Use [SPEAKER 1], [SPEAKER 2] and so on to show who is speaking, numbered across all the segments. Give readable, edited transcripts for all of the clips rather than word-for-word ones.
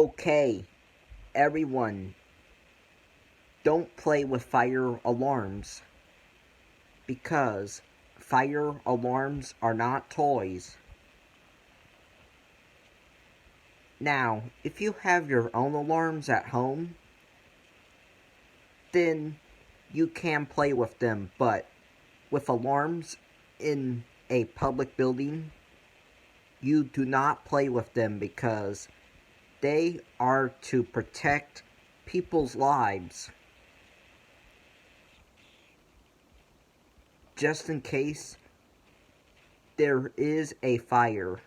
[SPEAKER 1] Okay, everyone, don't play with fire alarms because fire alarms are not toys. Now, if you have your own alarms at home, then you can play with them, but with alarms in a public building, you do not play with them because they are to protect people's lives. Just in case there is a fire.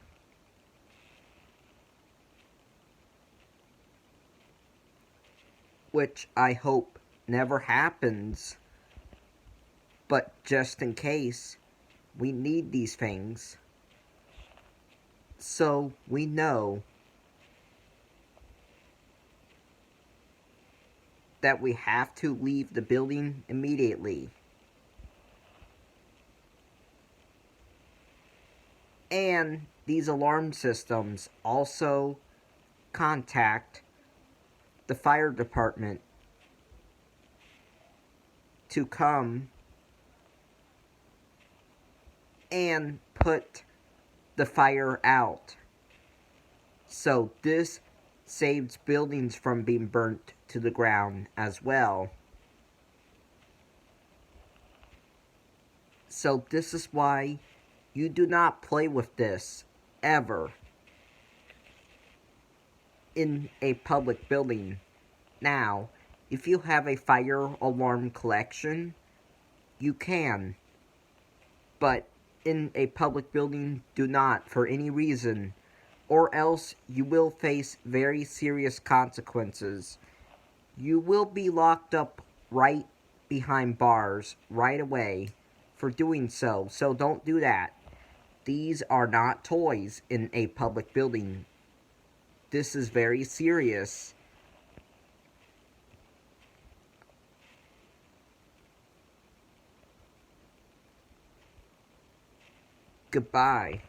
[SPEAKER 1] Which I hope never happens. But just in case, we need these things. So we know that we have to leave the building immediately. And these alarm systems also contact the fire department to come and put the fire out. So this saves buildings from being burnt to the ground as well. So this is why you do not play with this ever in a public building. Now, if you have a fire alarm collection, you can. But in a public building, do not for any reason, or else you will face very serious consequences. You will be locked up right behind bars right away for doing so, so don't do that. These are not toys in a public building. This is very serious. Goodbye.